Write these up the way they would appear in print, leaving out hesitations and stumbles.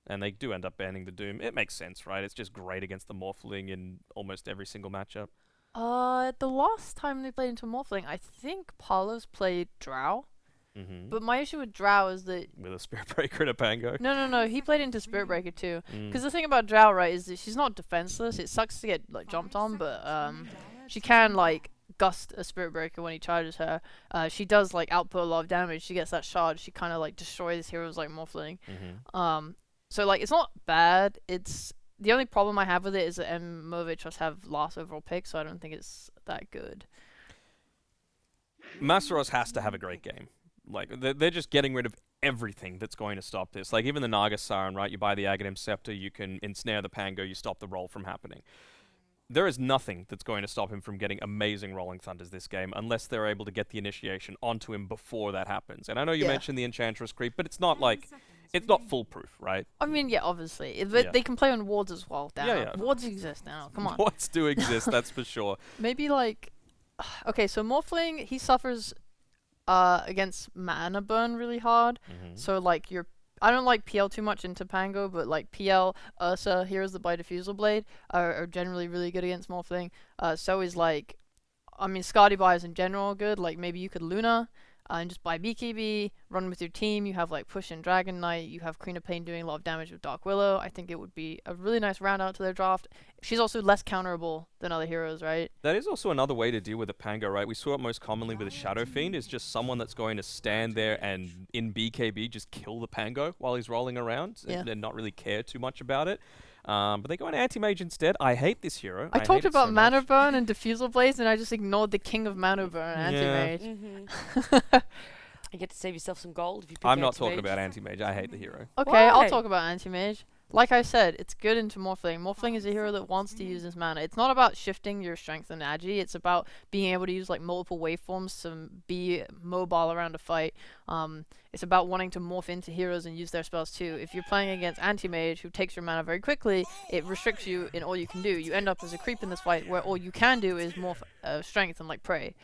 and they do end up banning the Doom. It makes sense, right? It's just great against the Morphling in almost every single matchup. The last time they played into Morphling, I think Palos played Drow. But my issue with Drow is that... With a Spirit Breaker and a Pango. No, he played into Spirit Breaker too. Mm. Because the thing about Drow, right, is that she's not defenseless. It sucks to get, like, jumped on, but, she can, like, gust a Spirit Breaker when he charges her. She does, like, output a lot of damage. She gets that shard. She kind of, like, destroys heroes like Morphling. So, like, it's not bad. It's... The only problem I have with it is that Motivate.Trust have last overall pick, so I don't think it's that good. Masteros has to have a great game. Like, they're just getting rid of everything that's going to stop this. Like, even the Naga Siren, right? You buy the Aghanim Scepter, you can ensnare the Pango, you stop the roll from happening. There is nothing that's going to stop him from getting amazing Rolling Thunders this game, unless they're able to get the initiation onto him before that happens. And I know you mentioned the Enchantress creep, but it's not like... It's not foolproof, right? I mean, yeah, obviously. They can play on wards as well now. Yeah. Wards exist now, come on. Wards do exist, that's for sure. Maybe, like... Okay, so Morphling, he suffers against mana burn really hard. So, like, I don't like PL too much into Pango, but, like, PL, Ursa, Heroes that buy Diffusal Blade are generally really good against Morphling. So is, like... I mean, Skadi buys in general are good. Like, maybe you could Luna... and just buy BKB, run with your team. You have like Push and Dragon Knight. You have Krina Pain doing a lot of damage with Dark Willow. I think it would be a really nice round out to their draft. She's also less counterable than other heroes, right? That is also another way to deal with a Pango, right? We saw it most commonly with a Shadow Fiend, is just someone that's going to stand there and in BKB just kill the Pango while he's rolling around and not really care too much about it. But they go on Anti-Mage instead. I hate this hero. I talked about Mana Burn and Diffusal Blades, and I just ignored the king of Mana Burn, Anti-Mage. You get to save yourself some gold if you pick I'm not talking about Anti-Mage. I hate the hero. Okay, Why? I'll talk about Anti-Mage. Like I said, it's good into Morphling. Morphling is a hero that wants to use his mana. It's not about shifting your strength and agi. It's about being able to use like multiple waveforms to be mobile around a fight. It's about wanting to morph into heroes and use their spells too. If you're playing against Anti-Mage, who takes your mana very quickly, it restricts you in all you can do. You end up as a creep in this fight where all you can do is morph strength and like prey.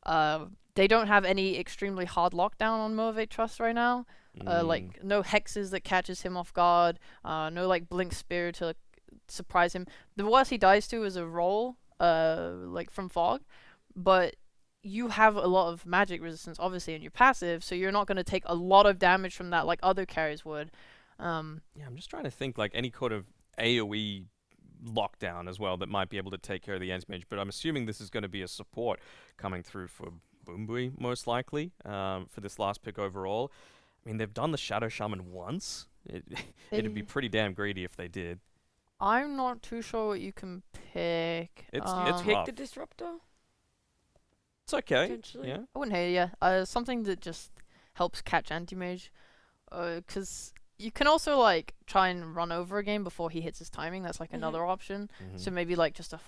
They don't have any extremely hard lockdown on Motivate.Trust right now. Like, no hexes that catches him off guard. No, like, Blink Spear to surprise him. The worst he dies to is a roll, like, from Fog. But you have a lot of magic resistance, obviously, in your passive, so you're not going to take a lot of damage from that like other carries would. Yeah, I'm just trying to think, like, any kind of AoE lockdown as well that might be able to take care of the Anti-Mage. But I'm assuming this is going to be a support coming through for Boombui, most likely, for this last pick overall. I mean, they've done the Shadow Shaman once. It'd be pretty damn greedy if they did. I'm not too sure what you can pick. It's Pick rough. the Disruptor? It's okay. Potentially. Yeah. I wouldn't hate it, yeah. Something that just helps catch Anti-Mage. Because you can also, like, try and run over a game before he hits his timing. That's, like, another option. So maybe, like, just a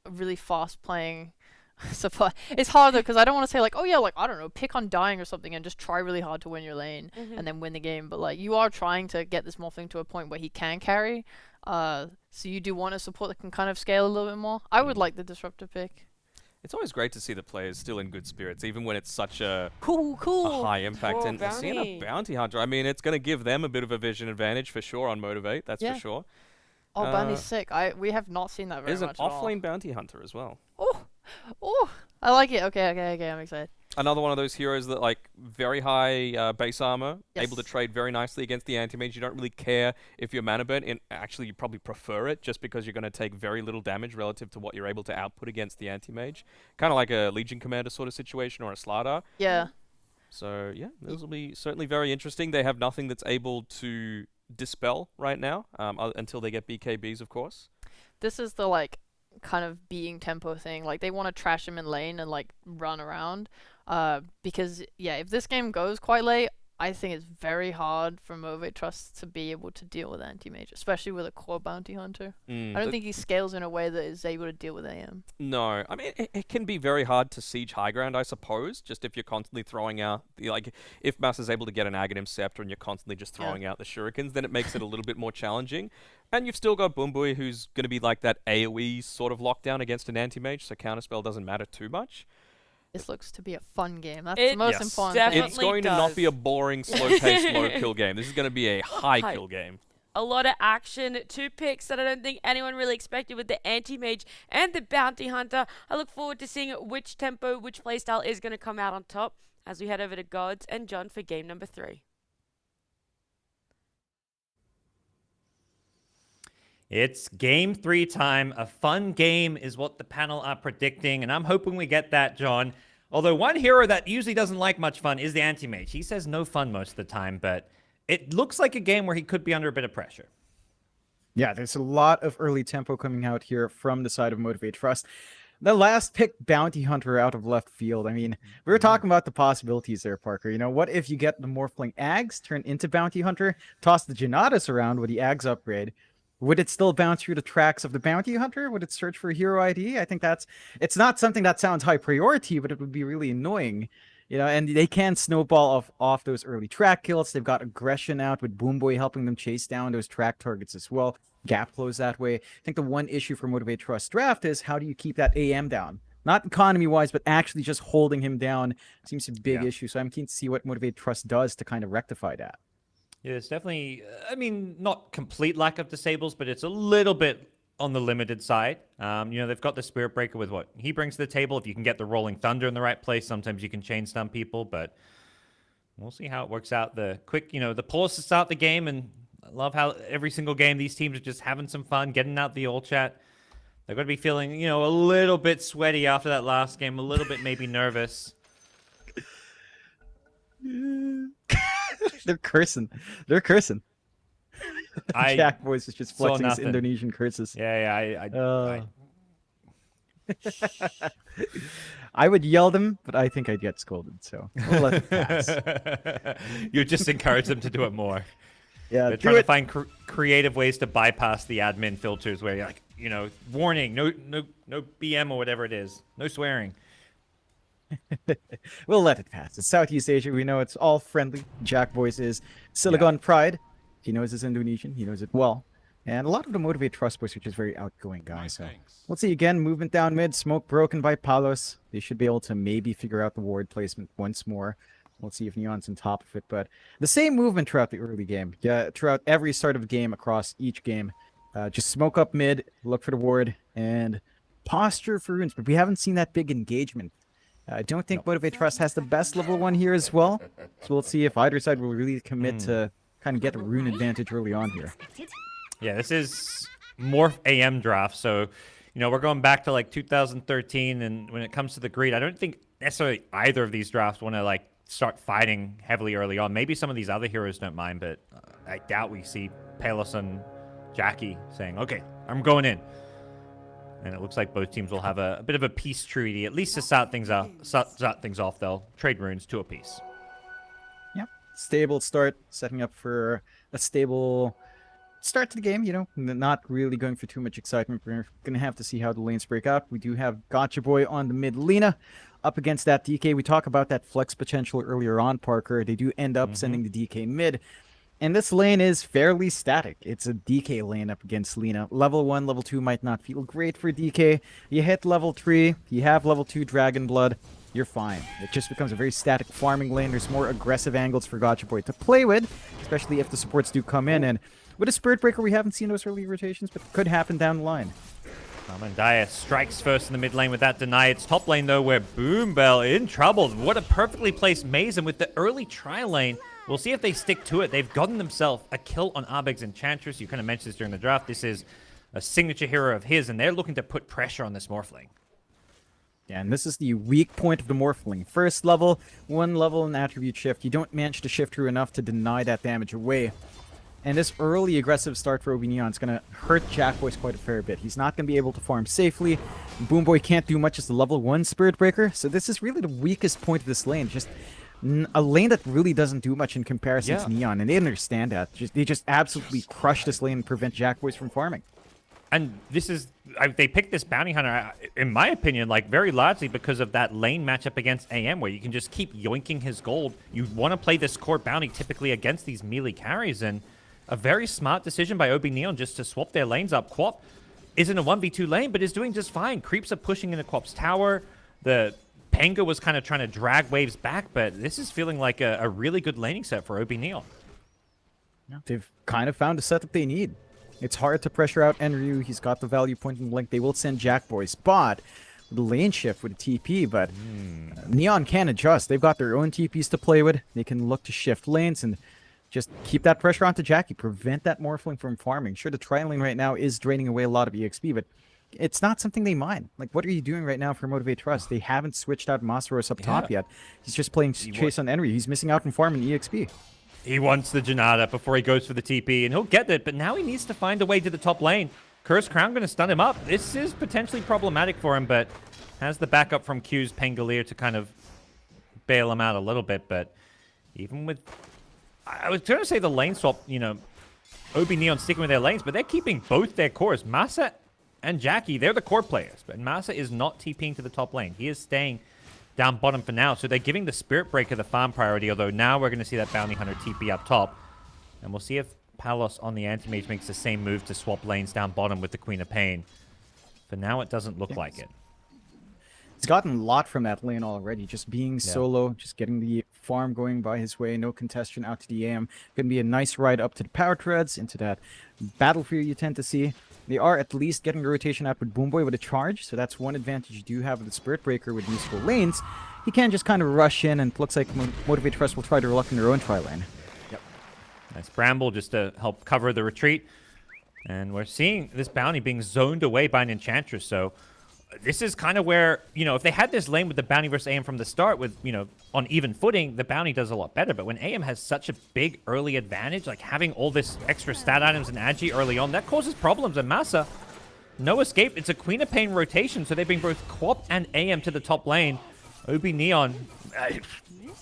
really fast-playing... supply. It's hard though because I don't want to say like, oh yeah, like I don't know, pick on dying or something and just try really hard to win your lane and then win the game. But like you are trying to get this Morphling to a point where he can carry. So you do want a support that can kind of scale a little bit more. I would like the Disruptor pick. It's always great to see the players still in good spirits, even when it's such a cool a high impact. Oh, And seeing a bounty hunter, I mean, it's going to give them a bit of a vision advantage for sure on Motivate. That's for sure. Oh, bounty's sick. We have not seen that very much. There's an off-lane bounty hunter as well. Oh, I like it. Okay, I'm excited. Another one of those heroes that, like, very high base armor, able to trade very nicely against the Anti-Mage. You don't really care if you're mana burnt, and actually you probably prefer it just because you're going to take very little damage relative to what you're able to output against the Anti-Mage. Kind of like a Legion Commander sort of situation or a Slardar. Yeah. So, yeah, those will be certainly very interesting. They have nothing that's able to dispel right now, until they get BKBs, of course. This is the, like, kind of being tempo thing. Like, they want to trash him in lane and, like, run around. Because, yeah, if this game goes quite late, I think it's very hard for Motivate.Trust to be able to deal with Anti-Mage, especially with a core bounty hunter. I don't think he scales in a way that is able to deal with AM. No, I mean, it can be very hard to siege high ground, I suppose, just if you're constantly throwing out, like, if Mass is able to get an Aghanim Scepter and you're constantly just throwing out the shurikens, then it makes it a little bit more challenging. And you've still got Boombui, who's going to be like that AoE sort of lockdown against an Anti-Mage, so Counterspell doesn't matter too much. This looks to be a fun game. That's the most important thing. It's going to not be a boring, slow-paced, low-kill game. This is going to be a high-kill game. A lot of action. 2 picks that I don't think anyone really expected with the Anti-Mage and the Bounty Hunter. I look forward to seeing which tempo, which playstyle is going to come out on top as we head over to GoDz and John for game number 3. It's game 3 time. A fun game is what the panel are predicting, and I'm hoping we get that, John. Although one hero that usually doesn't like much fun is the Anti-Mage. He says no fun most of the time, but it looks like a game where he could be under a bit of pressure. Yeah, there's a lot of early tempo coming out here from the side of Motivate.Trust. The last pick, Bounty Hunter, out of left field. I mean, we were talking about the possibilities there, Parker. You know, what if you get the Morphling Ags turn into Bounty Hunter, toss the Janatas around with the Ags upgrade? Would it still bounce through the tracks of the Bounty Hunter? Would it search for a hero ID? I think it's not something that sounds high priority, but it would be really annoying. You know, and they can snowball off those early track kills. They've got aggression out with Boomboy helping them chase down those track targets as well. Gap close that way. I think the one issue for Motivate.Trust draft is how do you keep that AM down? Not economy-wise, but actually just holding him down seems a big issue. So I'm keen to see what Motivate.Trust does to kind of rectify that. Yeah, it's definitely, I mean, not complete lack of disables, but it's a little bit on the limited side. You know, they've got the Spirit Breaker with what he brings to the table. If you can get the Rolling Thunder in the right place, sometimes you can chain stun people, but we'll see how it works out. The quick, you know, the pause to start the game, and I love how every single game these teams are just having some fun, getting out the old chat. They're going to be feeling, you know, a little bit sweaty after that last game, a little bit maybe nervous. They're cursing. They're cursing. Jack Boys is just flexing his Indonesian curses. Yeah, I would yell them, but I think I'd get scolded, so we'll let it pass. You just encourage them to do it more. Yeah, they're trying to find creative ways to bypass the admin filters where you're like, you know, warning, no BM or whatever it is, no swearing. We'll let it pass. It's Southeast Asia. We know it's all friendly. Jack Boys is Silicon Pride. He knows his Indonesian. He knows it well. And a lot of the Motivate.Trust boys are just very outgoing guys. So let's see again. Movement down mid. Smoke broken by Palos. They should be able to maybe figure out the ward placement once more. Let's see if Neon's on top of it. But the same movement throughout the early game. Yeah, throughout every start of the game across each game. Just smoke up mid, look for the ward, and posture for runes. But we haven't seen that big engagement. I don't think Motivate.Trust has the best level 1 here as well. So we'll see if either side will really commit to kind of get a rune advantage early on here. Yeah, this is Morph AM draft. So, you know, we're going back to like 2013. And when it comes to the greed, I don't think necessarily either of these drafts want to like start fighting heavily early on. Maybe some of these other heroes don't mind, but I doubt we see Palos and Jackie saying, okay, I'm going in. And it looks like both teams will have a bit of a peace treaty, at least to start things off. They'll trade runes to a peace. Yep. Stable start, setting up for a stable start to the game, you know, not really going for too much excitement. We're going to have to see how the lanes break out. We do have Gotcha Boy on the mid Lina up against that DK. We talk about that flex potential earlier on, Parker. They do end up sending the DK mid. And this lane is fairly static. It's a DK lane up against Lina. Level 1, level 2 might not feel great for DK. You hit level 3, you have level 2 Dragon Blood, you're fine. It just becomes a very static farming lane. There's more aggressive angles for Gotcha Boy to play with, especially if the supports do come in. And with a Spirit Breaker, we haven't seen those early rotations, but it could happen down the line. Mandaya strikes first in the mid lane with that deny. It's top lane, though, where Boombell in trouble. What a perfectly placed maze, and with the early trial lane, we'll see if they stick to it. They've gotten themselves a kill on Arbeg's Enchantress. You kind of mentioned this during the draft. This is a signature hero of his, and they're looking to put pressure on this Morphling. Yeah, and this is the weak point of the Morphling. First level, 1 level in attribute shift. You don't manage to shift through enough to deny that damage away. And this early aggressive start for OB.Neon is going to hurt Jackboys quite a fair bit. He's not going to be able to farm safely. Boomboy can't do much as the level 1 Spirit Breaker. So this is really the weakest point of this lane. Just a lane that really doesn't do much in comparison to Neon. And they understand that. They just absolutely crush this lane and prevent Jackboys from farming. And this is, they picked this Bounty Hunter, in my opinion, like very largely because of that lane matchup against AM, where you can just keep yoinking his gold. You want to play this core Bounty typically against these melee carries, and a very smart decision by OB.Neon just to swap their lanes up. Quap isn't a 1v2 lane, but is doing just fine. Creeps are pushing into Quap's tower. The Panga was kind of trying to drag waves back, but this is feeling like a really good laning set for OB.Neon. They've kind of found a setup they need. It's hard to pressure out Enryu. He's got the value point and link. They will send Jack Boy spot with the lane shift with a TP, but Neon can adjust. They've got their own TPs to play with. They can look to shift lanes and just keep that pressure onto Jackie. Prevent that Morphling from farming. Sure, the tri lane right now is draining away a lot of EXP, but it's not something they mind. Like, what are you doing right now for Motivate.Trust? They haven't switched out Masaros up top yet. He's just playing chase on Enryu. He's missing out on farm and EXP. He wants the Janata before he goes for the TP, and he'll get it, but now he needs to find a way to the top lane. Curse Crown going to stun him up. This is potentially problematic for him, but has the backup from Q's Pangolier to kind of bail him out a little bit, but even with... I was going to say the lane swap, you know, OB.Neon sticking with their lanes, but they're keeping both their cores. Masa and Jackie, they're the core players, but Masa is not TPing to the top lane. He is staying down bottom for now, so they're giving the Spirit Breaker the farm priority, although now we're going to see that Bounty Hunter TP up top, and we'll see if Palos on the Anti-Mage makes the same move to swap lanes down bottom with the Queen of Pain. For now, it doesn't look like it. He's gotten a lot from that lane already, just being solo, just getting the farm going by his way, no contestant out to the AM. Gonna be a nice ride up to the power treads, into that battlefield you tend to see. They are at least getting the rotation out with Boomboy with a charge, so that's one advantage you do have with the Spirit Breaker with useful lanes. He can just kind of rush in, and it looks like Motivate.Trust will try to reluct in their own tri-lane. Yep. Nice Bramble just to help cover the retreat. And we're seeing this bounty being zoned away by an Enchantress, so this is kind of where, you know, if they had this lane with the bounty versus AM from the start with, you know, on even footing, the bounty does a lot better. But when AM has such a big early advantage, like having all this extra stat items and agi early on, that causes problems. And Masa, no escape. It's a Queen of Pain rotation, so they bring both Quap and AM to the top lane. OB.Neon,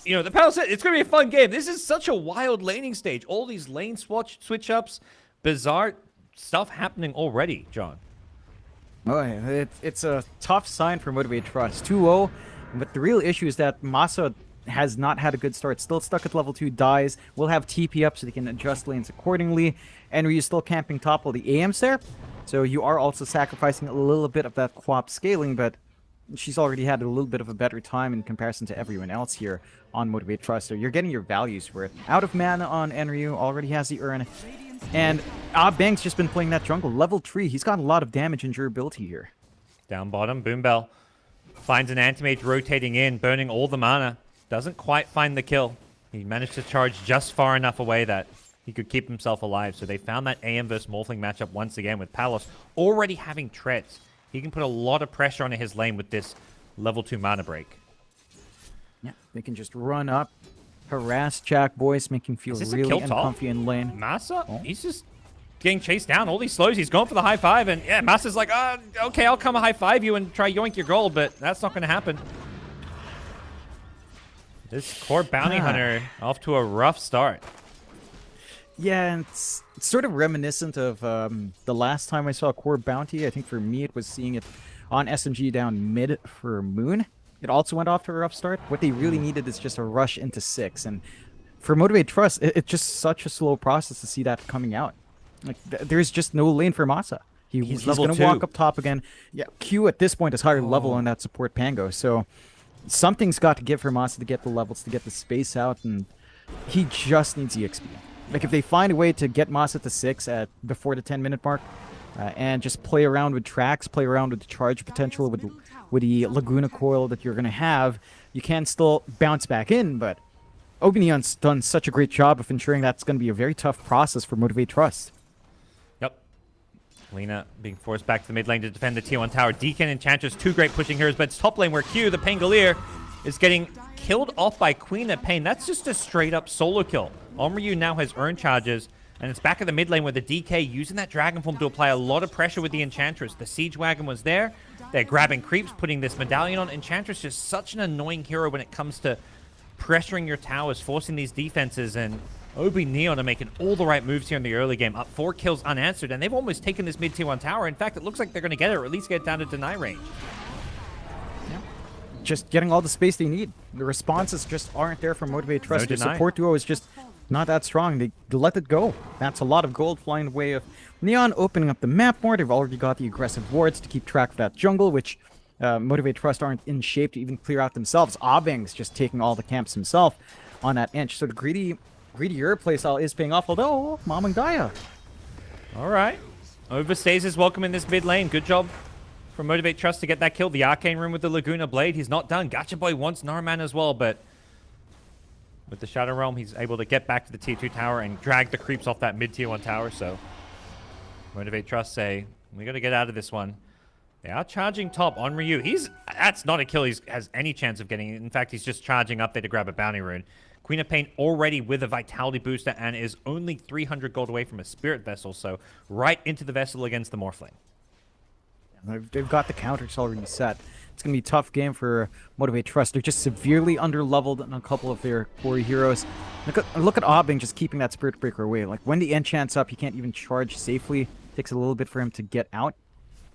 you know, the panel said it's going to be a fun game. This is such a wild laning stage. All these lane switch-ups, bizarre stuff happening already, John. Oh, it's a tough sign for Motivate.Trust. 2-0, but the real issue is that Masa has not had a good start. Still stuck at level 2, dies. Will have TP up so they can adjust lanes accordingly. And we're still camping top while the AM's there. So you are also sacrificing a little bit of that Quap scaling, but she's already had a little bit of a better time in comparison to everyone else here on Motivate.Trust. So you're getting your values worth. Out of mana on Enryu, already has the urn. And Bank's just been playing that jungle. Level 3, he's got a lot of damage and durability here. Down bottom, Boombell finds an Anti-Mage rotating in, burning all the mana. Doesn't quite find the kill. He managed to charge just far enough away that he could keep himself alive. So they found that AM versus Morphling matchup once again with Palos already having treads. He can put a lot of pressure on his lane with this level 2 mana break. Yeah, they can just run up, harass Jack Boys, make him feel really uncomfy in lane. Masa, he's just getting chased down. All these slows, he's going for the high five, and yeah, Masa's like, okay, I'll come high five you and try yoink your gold, but that's not going to happen. This core bounty hunter off to a rough start. Yeah, and it's sort of reminiscent of the last time I saw core bounty. I think for me it was seeing it on SMG down mid for Moon. It also went off to a rough start. What they really needed is just a rush into 6. And for Motivate.Trust, it's just such a slow process to see that coming out. Like there's just no lane for Masa. He's going to walk up top again. Yeah, Q at this point is higher level on that support Pango. So something's got to give for Masa to get the levels, to get the space out. And he just needs EXP. Like if they find a way to get Masa to 6 at before the 10-minute mark, and just play around with tracks, play around with the charge potential, with the Laguna coil that you're going to have, you can still bounce back in, but OB.Neon's done such a great job of ensuring that's going to be a very tough process for Motivate.Trust. Yep. Lena being forced back to the mid lane to defend the tier 1 tower. Deacon and Enchantress, 2 great pushing heroes, but it's top lane where Q, the Pangolier, is getting killed off by Queen of Pain. That's just a straight up solo kill. Omryu now has urn charges, and it's back at the mid lane where the DK using that Dragon Form to apply a lot of pressure with the Enchantress. The Siege Wagon was there. They're grabbing creeps, putting this medallion on. Enchantress just such an annoying hero when it comes to pressuring your towers, forcing these defenses, and OB.Neon are making all the right moves here in the early game. Up 4 kills unanswered, and they've almost taken this mid-tier 1 tower. In fact, it looks like they're going to get it, or at least get it down to deny range. Yeah. Just getting all the space they need. The responses just aren't there from Motivate.Trust. No Their support duo is just not that strong. They let it go. That's a lot of gold flying the way of Neon, opening up the map more. They've already got the aggressive wards to keep track of that jungle, which Motivate.Trust aren't in shape to even clear out themselves. Abeng's just taking all the camps himself on that inch. So the greedy greedier playstyle is paying off, although Mom and Gaia. All right. Overstays his welcome in this mid lane. Good job from Motivate.Trust to get that kill. The Arcane Rune with the Laguna Blade. He's not done. Gacha Boy wants Naraman as well, but with the Shadow Realm, he's able to get back to the tier 2 tower and drag the creeps off that mid tier 1 tower. So Motivate.Trust say, we got to get out of this one. They are charging top on Ryu. That's not a kill he has any chance of getting. In fact, he's just charging up there to grab a bounty rune. Queen of Pain already with a vitality booster and is only 300 gold away from a spirit vessel. So right into the vessel against the Morphling. They've got the counters already set. It's going to be a tough game for Motivate.Trust. They're just severely underleveled on a couple of their core heroes. Look at Obbing just keeping that Spirit Breaker away. Like, when the enchant's up, he can't even charge safely. Takes a little bit for him to get out.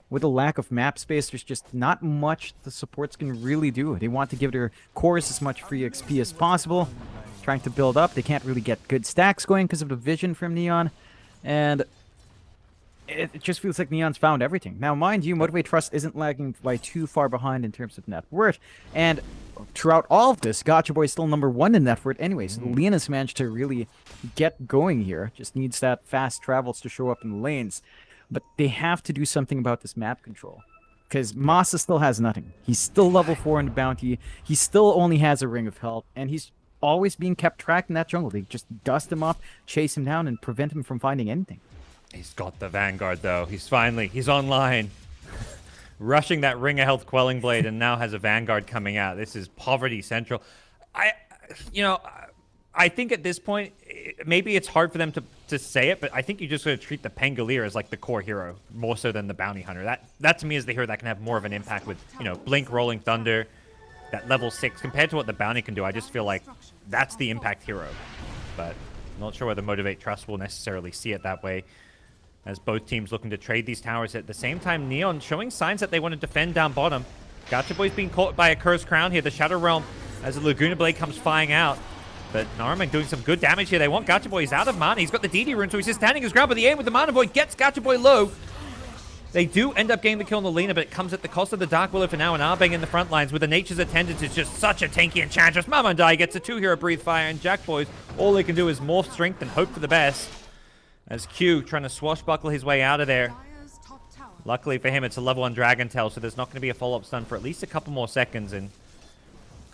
With a lack of map space, there's just not much the supports can really do. They want to give their cores as much free XP as possible. Trying to build up. They can't really get good stacks going because of the vision from Neon. And it just feels like Neon's found everything. Now, mind you, Motivate.Trust isn't lagging by too far behind in terms of net worth. And throughout all of this, Gacha Boy is still #1 in net worth anyway. So Lena's managed to really get going here. Just needs that fast travels to show up in the lanes. But they have to do something about this map control. Because Masa still has nothing. He's still level 4 in the bounty. He still only has a Ring of Health. And he's always being kept tracked in that jungle. They just dust him up, chase him down, and prevent him from finding anything. He's got the Vanguard, though. He's online. Rushing that Ring of Health Quelling Blade and now has a Vanguard coming out. This is poverty central. I think at this point, maybe it's hard for them to say it, but I think you just sort of treat the Pangolier as like the core hero more so than the Bounty Hunter. That to me is the hero that can have more of an impact with, Blink, Rolling Thunder, that level 6. Compared to what the Bounty can do, I just feel like that's the impact hero. But I'm not sure whether Motivate.Trust will necessarily see it that way, as both teams looking to trade these towers. At the same time, Neon showing signs that they want to defend down bottom. Gacha Boy's being caught by a Cursed Crown here. The Shadow Realm as the Laguna Blade comes flying out. But Naraman doing some good damage here. They want Gacha Boy. He's out of mana. He's got the DD rune, so he's just standing his ground. But the aim with the Mana Void gets Gacha Boy low. They do end up getting the kill on the Lena, but it comes at the cost of the Dark Willow for now. And Arbeng in the front lines with the Nature's Attendant is just such a tanky Enchantress. Mamandai gets a 2-hero Breathe Fire, and Jack Boys, all they can do is morph strength and hope for the best. As Q trying to swashbuckle his way out of there. Luckily for him, it's a level 1 Dragon Tail, so there's not going to be a follow-up stun for at least a couple more seconds. And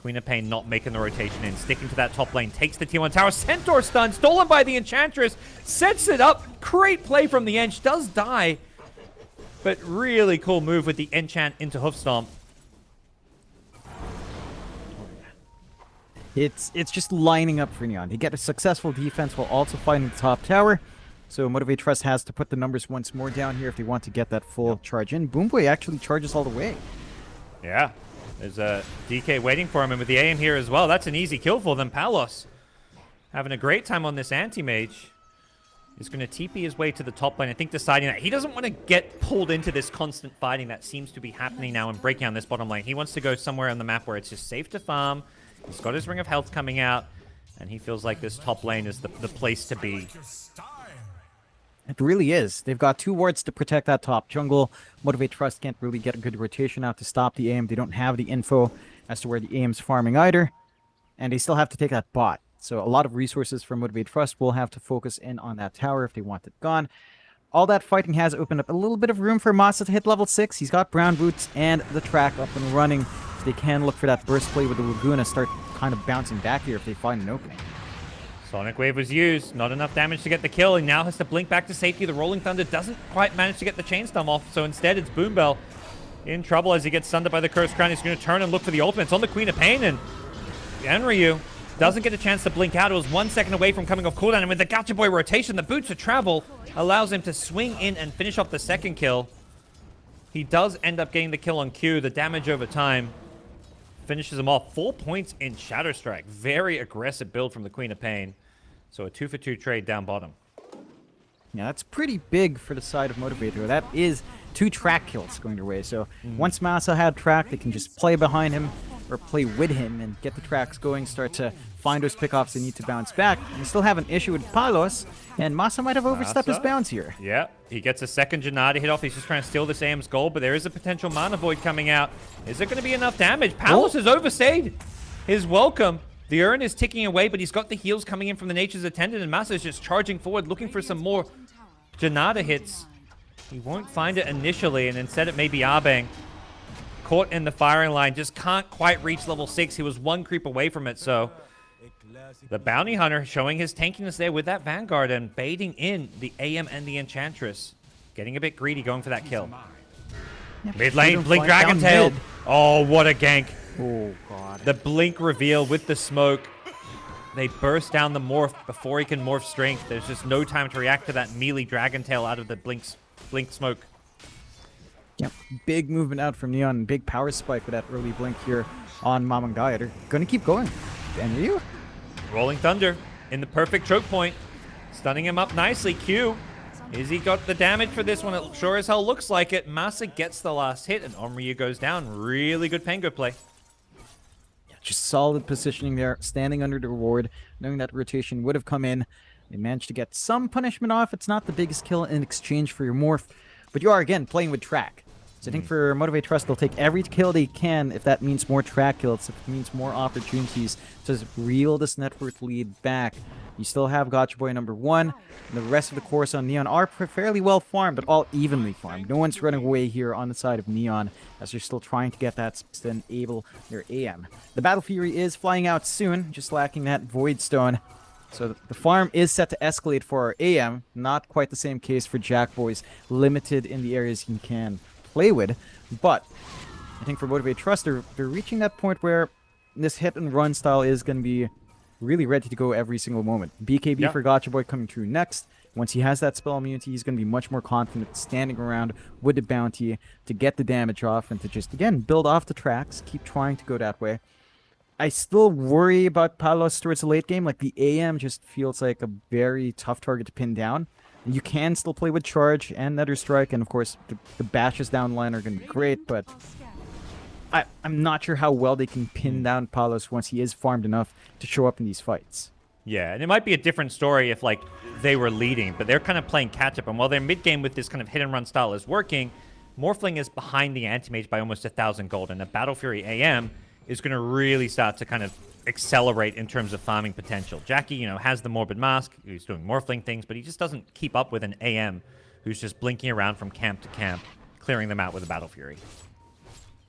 Queen of Pain not making the rotation in, sticking to that top lane, takes the tier 1 tower. Centaur stun, stolen by the Enchantress, sets it up. Great play from the Ench, does die. But really cool move with the enchant into Hoof Stomp. It's just lining up for Neon. They get a successful defense while also finding the top tower. So Motivate.Trust has to put the numbers once more down here if they want to get that full charge in. Boomboy actually charges all the way. Yeah, there's a DK waiting for him, and with the AM here as well, that's an easy kill for them. Palos having a great time on this anti-mage. He's going to TP his way to the top lane, I think deciding that he doesn't want to get pulled into this constant fighting that seems to be happening now and breaking down this bottom lane. He wants to go somewhere on the map where it's just safe to farm. He's got his Ring of Health coming out, and he feels like this top lane is the place to be. It really is. They've got 2 wards to protect that top jungle. Motivate.Trust can't really get a good rotation out to stop the aim. They don't have the info as to where the aim's farming either. And they still have to take that bot. So a lot of resources from Motivate.Trust will have to focus in on that tower if they want it gone. All that fighting has opened up a little bit of room for Masa to hit level 6. He's got Brown Boots and the track up and running. So they can look for that burst play with the Laguna, start kind of bouncing back here if they find an opening. Sonic Wave was used. Not enough damage to get the kill. He now has to blink back to safety. The Rolling Thunder doesn't quite manage to get the Chain Storm off. So instead, it's Boombell in trouble as he gets stunned by the Cursed Crown. He's going to turn and look for the ultimate. It's on the Queen of Pain, and Ryu doesn't get a chance to blink out. It was 1 second away from coming off cooldown. And with the Gacha Boy rotation, the Boots of Travel allows him to swing in and finish off the second kill. He does end up getting the kill on Q. The damage over time finishes him off. 4 points in Shadow Strike. Very aggressive build from the Queen of Pain. So a 2-for-2 trade down bottom. Yeah, that's pretty big for the side of Motivator. That is 2 track kills going their way. So once Masa had track, they can just play behind him or play with him and get the tracks going, start to find those pickoffs they need to bounce back. And we still have an issue with Palos, and Masa might have overstepped his bounds here. Yeah, he gets a second Janata hit off. He's just trying to steal this AM's gold, but there is a potential Mana Void coming out. Is it going to be enough damage? Palos has overstayed his welcome. The urn is ticking away, but he's got the heals coming in from the Nature's Attendant, and Masa is just charging forward, looking for some more Janata hits. He won't find it initially, and instead it may be Abeng. Caught in the firing line, just can't quite reach level 6. He was one creep away from it, so the Bounty Hunter showing his tankiness there with that Vanguard and baiting in the AM and the Enchantress. Getting a bit greedy, going for that kill. Mid lane, Blink Dragon Tail. Oh, what a gank. Oh, God. The Blink reveal with the smoke. They burst down the morph before he can morph strength. There's just no time to react to that melee Dragon Tail out of the Blink smoke. Yep, big movement out from Neon, big power spike with that early blink here on Mamang Dai. They're gonna keep going. And Ryu? Rolling Thunder in the perfect choke point. Stunning him up nicely. Q. Is he got the damage for this one? It sure as hell looks like it. Masa gets the last hit and Omryu goes down. Really good Pengo play. Just solid positioning there, standing under the ward, knowing that rotation would have come in. They managed to get some punishment off. It's not the biggest kill in exchange for your morph, but you are, again, playing with track. So I think for Motivate.Trust, they'll take every kill they can if that means more track kills, if it means more opportunities to reel this net worth lead back. You still have Gotcha Boy number 1. And the rest of the course on Neon are fairly well farmed, but all evenly farmed. No one's running away here on the side of Neon, as they're still trying to get that to enable their AM. The Battle Fury is flying out soon, just lacking that Void Stone. So the farm is set to escalate for our AM. Not quite the same case for Jack Boys, limited in the areas he can play with. But I think for Motivate.Trust, they're reaching that point where this hit and run style is going to be really ready to go every single moment. BKB for Gotcha Boy coming through next. Once he has that spell immunity, he's going to be much more confident standing around with the bounty to get the damage off and to just, again, build off the tracks, keep trying to go that way. I still worry about Palos towards the late game. Like, the AM just feels like a very tough target to pin down. You can still play with Charge and Nether Strike, and of course, the bashes down line are going to be great, but I'm not sure how well they can pin down Palos once he is farmed enough to show up in these fights. Yeah, and it might be a different story if, like, they were leading, but they're kind of playing catch-up, and while their mid-game with this kind of hit-and-run style is working, Morphling is behind the Anti-Mage by almost 1,000 gold, and the Battle Fury AM is going to really start to kind of accelerate in terms of farming potential. Jackie, you know, has the Morbid Mask, he's doing Morphling things, but he just doesn't keep up with an AM who's just blinking around from camp to camp, clearing them out with a Battle Fury.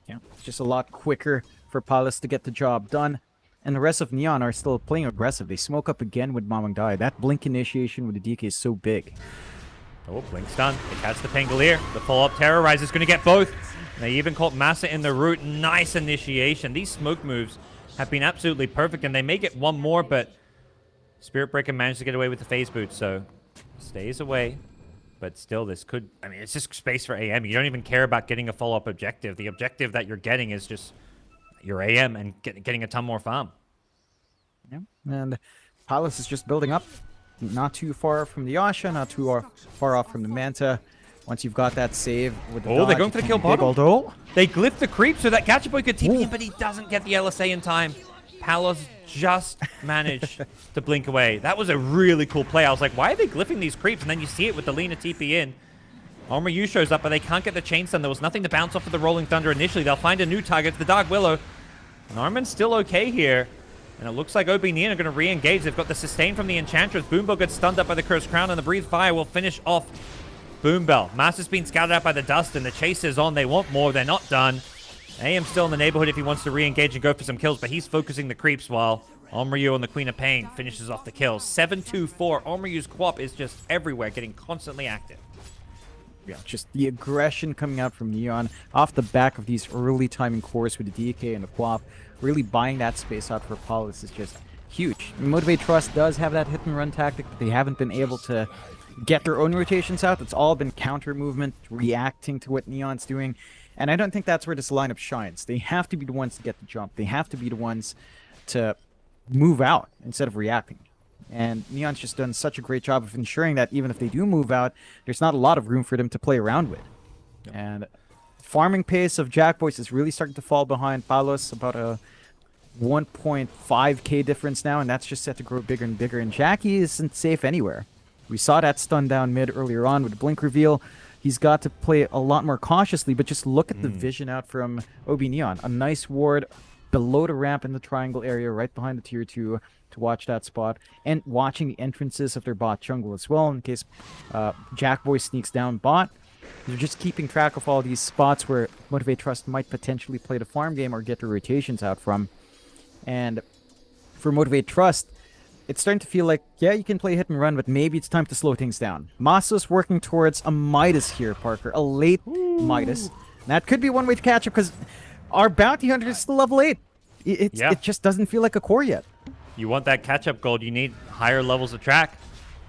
Yeah, it's just a lot quicker for Palos to get the job done. And the rest of Neon are still playing aggressive. They smoke up again with Mamang Dai. That blink initiation with the DK is so big. Oh, Blink's done. They catch the Pangolier. The follow-up Terrorizer is going to get both. And they even caught Masa in the root. Nice initiation. These smoke moves have been absolutely perfect, and they may get one more, but Spirit Breaker managed to get away with the phase boot, so stays away. But still, this could... I mean, it's just space for AM. You don't even care about getting a follow-up objective. The objective that you're getting is just your AM and getting a ton more farm. Yeah, and Palos is just building up. Not too far from the Asha, not too far off from the Manta. Once you've got that save with the dodge, they're going for the kill bottom. Although They glyph the creep so that Gotcha Boy could TP in, but he doesn't get the LSA in time. Palos just managed to blink away. That was a really cool play. I was like, why are they glyphing these creeps? And then you see it with the Lina TP in. Omryu shows up, but they can't get the chain stun. There was nothing to bounce off of the Rolling Thunder initially. They'll find a new target, the Dark Willow. And Armin's still okay here. And it looks like OB.Neon are going to re-engage. They've got the sustain from the Enchantress. Boombell gets stunned up by the Cursed Crown, and the Breathe Fire will finish off Boombell. Master's been scouted out by the Dust, and the chase is on. They want more. They're not done. AM's still in the neighborhood if he wants to re-engage and go for some kills, but he's focusing the creeps while Omryu and the Queen of Pain finishes off the kills. 7-2-4. Omryu's Quap is just everywhere, getting constantly active. yeah, just the aggression coming out from Neon off the back of these early timing cores with the DK and the Quap, really buying that space out for Palos is just huge. Motivate.Trust does have that hit and run tactic, but they haven't been able to get their own rotations out. It's all been counter movement, reacting to what Neon's doing. And I don't think that's where this lineup shines. They have to be the ones to get the jump. They have to be the ones to move out instead of reacting. And Neon's just done such a great job of ensuring that even if they do move out, there's not a lot of room for them to play around with. Yep. And farming pace of Jack Boys is really starting to fall behind Palos, about a 1.5k difference now, and that's just set to grow bigger and bigger. And Jackie isn't safe anywhere. We saw that stun down mid earlier on with the blink reveal. He's got to play a lot more cautiously, but just look at the vision out from OB.Neon. A nice ward below the ramp in the triangle area, right behind the tier 2 to watch that spot, and watching the entrances of their bot jungle as well in case Jackboy sneaks down bot. They're just keeping track of all these spots where Motivate.Trust might potentially play the farm game or get the rotations out from. And for Motivate.Trust, it's starting to feel like, yeah, you can play hit and run, but maybe it's time to slow things down. Masa's working towards a Midas here, Parker. A late Midas. And that could be one way to catch up, because our Bounty Hunter is still level 8. It just doesn't feel like a core yet. You want that catch-up gold, you need higher levels of track.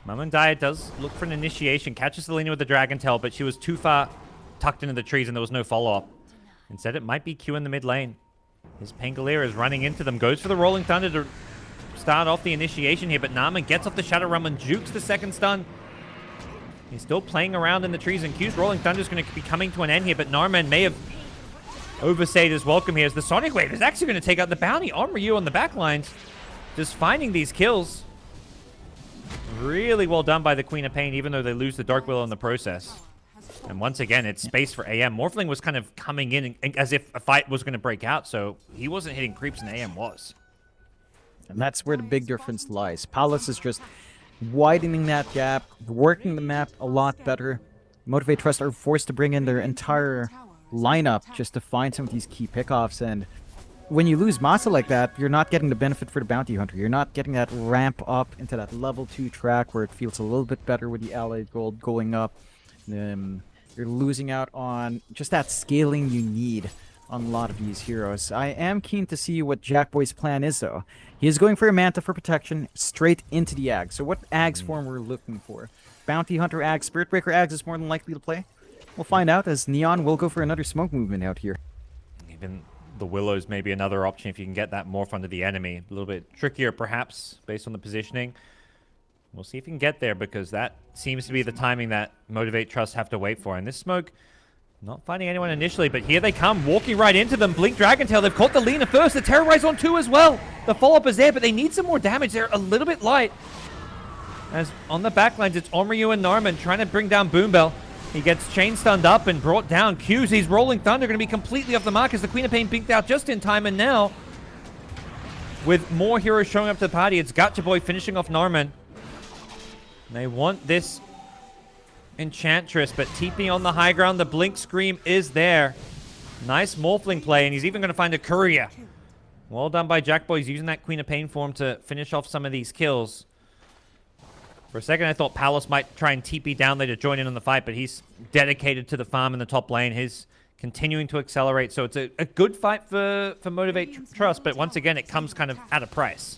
Mamandaya does look for an initiation, catches Selena with the Dragon Tail, but she was too far tucked into the trees and there was no follow-up. Instead, it might be Q in the mid lane. His Pangolier is running into them, goes for the Rolling Thunder to start off the initiation here, but Nama gets off the Shadow Realm and jukes the second stun. He's still playing around in the trees, and Q's Rolling Thunder is going to be coming to an end here, but Narman may have overstayed his welcome here as the Sonic Wave is actually going to take out the bounty on Ryu on the backlines. Just finding these kills. Really well done by the Queen of Pain, even though they lose the Dark Willow in the process. And once again, it's space for AM. Morphling was kind of coming in as if a fight was going to break out, so he wasn't hitting creeps and AM was. And that's where the big difference lies. Palace is just widening that gap, working the map a lot better. Motivate.Trust are forced to bring in their entire lineup just to find some of these key pickoffs, and when you lose Masa like that, you're not getting the benefit for the Bounty Hunter. You're not getting that ramp up into that level 2 track where it feels a little bit better with the allied gold going up. You're losing out on just that scaling you need on a lot of these heroes. I am keen to see what Jackboy's plan is, though. He is going for a Manta for protection straight into the Ag. So what Ag's form we're looking for? Bounty Hunter Ag, Spirit Breaker Ags is more than likely to play. We'll find out as Neon will go for another smoke movement out here. Even the Willows may be another option if you can get that morph onto the enemy. A little bit trickier, perhaps, based on the positioning. We'll see if you can get there, because that seems to be the timing that Motivate.Trust have to wait for. And this smoke, not finding anyone initially, but here they come, walking right into them. Blink Dragon Tail, they've caught the Lina first. The Terrorize on 2 as well. The follow-up is there, but they need some more damage. They're a little bit light. As on the backlines, it's Omryu and Narman trying to bring down Boombell. He gets chain stunned up and brought down. Q's, he's Rolling Thunder, going to be completely off the mark as the Queen of Pain pinked out just in time. And now, with more heroes showing up to the party, it's Gacha Boy finishing off Narman. They want this Enchantress, but TP on the high ground. The Blink Scream is there. Nice Morphling play, and he's even going to find a Courier. Well done by Jackboy. He's using that Queen of Pain form to finish off some of these kills. For a second, I thought Palace might try and TP down there to join in on the fight, but he's dedicated to the farm in the top lane. He's continuing to accelerate, so it's a good fight for Motivate.Trust, but once again, it comes kind of at a price.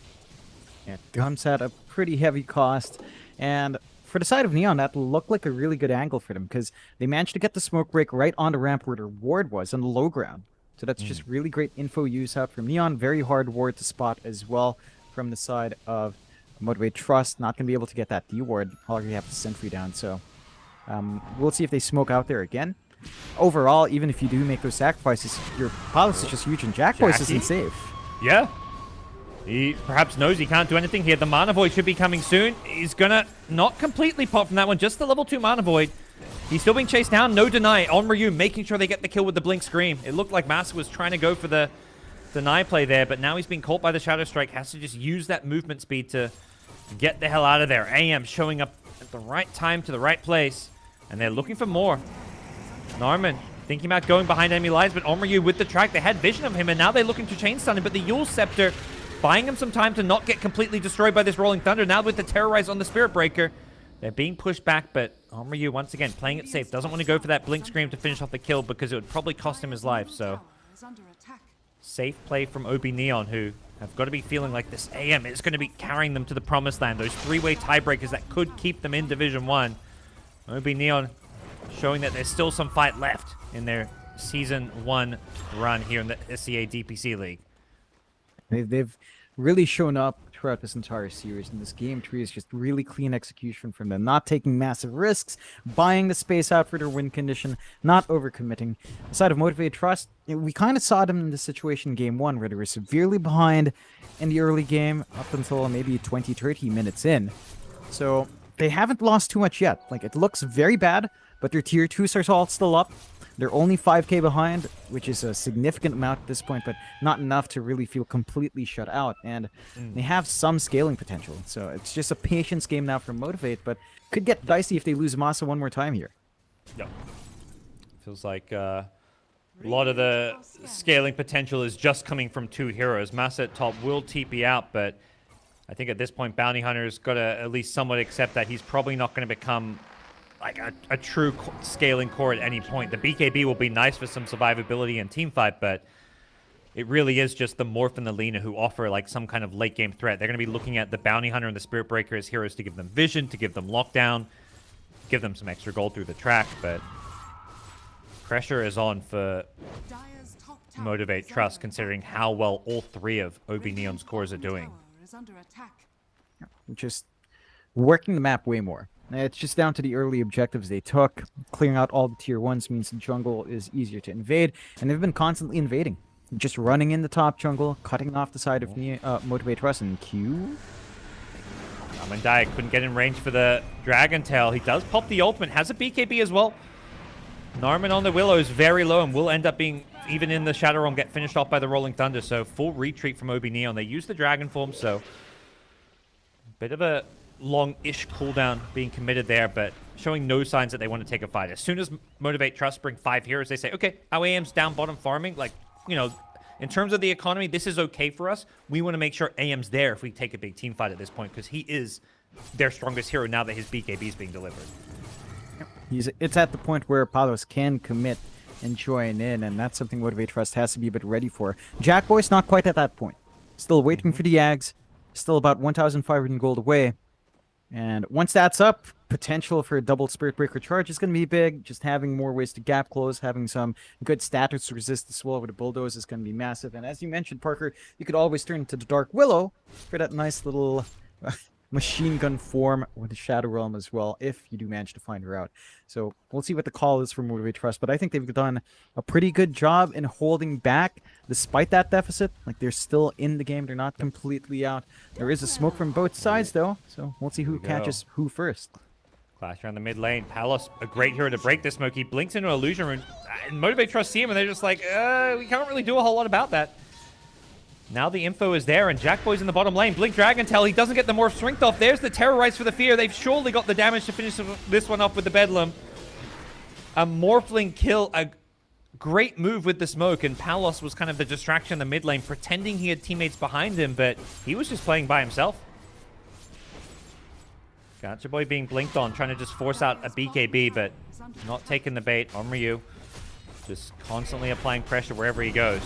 Yeah, it comes at a pretty heavy cost, and for the side of Neon, that looked like a really good angle for them, because they managed to get the smoke break right on the ramp where their ward was, on the low ground. So that's just really great info use out from Neon. Very hard ward to spot as well from the side of Motivate.Trust. Not going to be able to get that D ward. All you have the sentry down, so we'll see if they smoke out there again. Overall, even if you do make those sacrifices, your Palace is just huge, and Jackboy isn't safe. Yeah. He perhaps knows he can't do anything here. The Mana Void should be coming soon. He's going to not completely pop from that one, just the level 2 Mana Void. He's still being chased down, no deny. On Ryu, making sure they get the kill with the Blink Scream. It looked like Masa was trying to go for the deny play there, but now he's been caught by the Shadow Strike. Has to just use that movement speed to get the hell out of there. AM showing up at the right time to the right place, and they're looking for more. Narman thinking about going behind enemy lines, but Omryu with the track, they had vision of him, and now they're looking to chain stun him, but the Yule Scepter buying him some time to not get completely destroyed by this Rolling Thunder. Now with the Terrorize on the Spirit Breaker, they're being pushed back, but Omryu, once again, playing it safe. Doesn't want to go for that Blink Scream to finish off the kill because it would probably cost him his life, so safe play from OB.Neon, who have got to be feeling like this AM is going to be carrying them to the promised land. Those three-way tiebreakers that could keep them in Division 1. OB.Neon showing that there's still some fight left in their Season 1 run here in the SCA DPC League. They've really shown up throughout this entire series, and this game tree is just really clean execution from them. Not taking massive risks, buying the space out for their win condition, not overcommitting. Aside of Motivate.Trust, we kind of saw them in this situation in Game 1, where they were severely behind in the early game, up until maybe 20-30 minutes in. So they haven't lost too much yet. Like, it looks very bad, but their tier 2s are all still up. They're only 5k behind, which is a significant amount at this point, but not enough to really feel completely shut out. And they have some scaling potential. So it's just a patience game now for Motivate, but could get dicey if they lose Masa one more time here. Yep. Feels like a lot of the scaling potential is just coming from 2 heroes. Masa at top will TP out, but I think at this point, Bounty Hunter's got to at least somewhat accept that he's probably not going to become like a true scaling core at any point. The BKB will be nice for some survivability and team fight, but it really is just the Morph and the Lina who offer like some kind of late game threat. They're going to be looking at the Bounty Hunter and the Spirit Breaker as heroes to give them vision, to give them lockdown, give them some extra gold through the track, but pressure is on for Motivate.Trust considering how well all 3 of OB.Neon's cores are doing. Just working the map way more. It's just down to the early objectives they took. Clearing out all the tier 1s means the jungle is easier to invade, and they've been constantly invading. Just running in the top jungle, cutting off the side of Motivate.Trust and Q. Amandaya couldn't get in range for the Dragon Tail. He does pop the ultimate, has a BKB as well. Narman on the Willow is very low and will end up being, even in the Shadow Realm, get finished off by the Rolling Thunder. So full retreat from OB.Neon. They use the Dragon form, so bit of a long-ish cooldown being committed there, but showing no signs that they want to take a fight. As soon as Motivate.Trust bring 5 heroes, they say, okay, our AM's down bottom farming. Like, you know, in terms of the economy, this is okay for us. We want to make sure AM's there if we take a big team fight at this point, because he is their strongest hero now that his BKB is being delivered. It's at the point where Palos can commit and join in, and that's something Motivate.Trust has to be a bit ready for. Jackboy's not quite at that point. Still waiting for the Ags. Still about 1,500 gold away. And once that's up, potential for a double Spirit Breaker charge is going to be big. Just having more ways to gap close, having some good status to resist the swell with a bulldoze is going to be massive. And as you mentioned, Parker, you could always turn to the Dark Willow for that nice little machine gun form with the Shadow Realm as well, if you do manage to find her out. So we'll see what the call is for Motivate.Trust, but I think they've done a pretty good job in holding back despite that deficit. Like, they're still in the game. They're not completely out. There is a smoke from both sides, though, so we'll see who catches who first. Clash around the mid lane. Palos, a great hero to break the smoke. He blinks into Illusion Rune. And Motivate.Trust see him, and they're just like, we can't really do a whole lot about that. Now the info is there, and Jackboy's in the bottom lane. Blink Dragon Tail, he doesn't get the Morph Swinged off. There's the Terrorize for the Fear. They've surely got the damage to finish this one off with the Bedlam. A Morphling kill, a great move with the smoke, and Palos was kind of the distraction in the mid lane, pretending he had teammates behind him, but he was just playing by himself. Gacha Boy being blinked on, trying to just force out a BKB, but not taking the bait on Ryu. Just constantly applying pressure wherever he goes.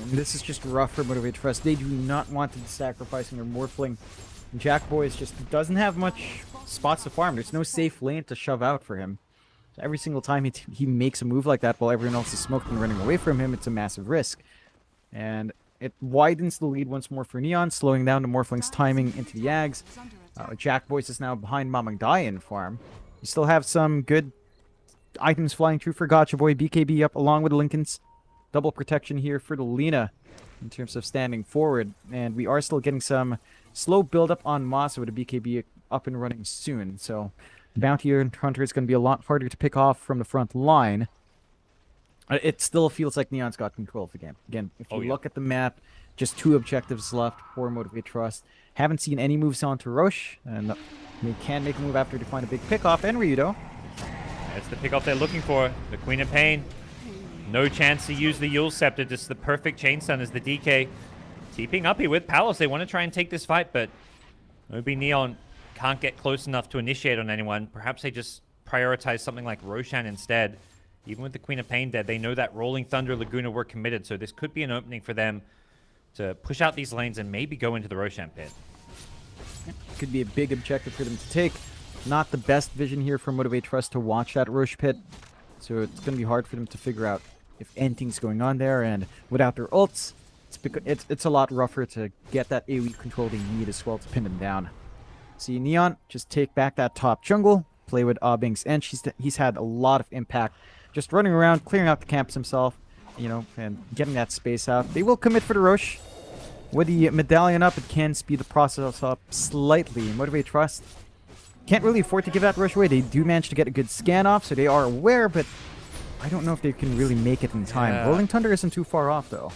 And this is just rough for Motivate.Trust. They do not want to be sacrificing their Morphling. Jackboy just doesn't have much spots to farm. There's no safe lane to shove out for him. So every single time he makes a move like that while everyone else is smoked and running away from him, it's a massive risk. And it widens the lead once more for Neon, slowing down the Morphling's timing into the Ags. Jackboy is now behind Mamangdai in farm. You still have some good items flying through for Gacha Boy. BKB up along with Lincoln's. Double protection here for the Lina in terms of standing forward. And we are still getting some slow build-up on Masa with a BKB up and running soon. So Bounty Hunter is going to be a lot harder to pick off from the front line. It still feels like Neon's got control of the game. Again, if you look at the map, just 2 objectives left for Motivate.Trust. Haven't seen any moves onto Roche, and they can make a move after to find a big pickoff. And Ryudo. That's the pickoff they're looking for. The Queen of Pain. No chance to use the Yule Scepter. Just the perfect chain stun as the DK. Keeping up here with Palos. They want to try and take this fight, but OB.Neon can't get close enough to initiate on anyone. Perhaps they just prioritize something like Roshan instead. Even with the Queen of Pain dead, they know that Rolling Thunder Laguna were committed, so this could be an opening for them to push out these lanes and maybe go into the Roshan pit. Could be a big objective for them to take. Not the best vision here for Motivate.Trust to watch that Roche pit, so it's going to be hard for them to figure out if anything's going on there, and without their ults, it's a lot rougher to get that AoE control they need as well to pin them down. See, Neon just take back that top jungle, play with Abings, and he's had a lot of impact just running around, clearing out the camps himself, you know, and getting that space out. They will commit for the Roche. With the medallion up, it can speed the process up slightly. Motivate.Trust, can't really afford to give that rush away. They do manage to get a good scan off, so they are aware, but I don't know if they can really make it in time. Yeah. Rolling Thunder isn't too far off, though.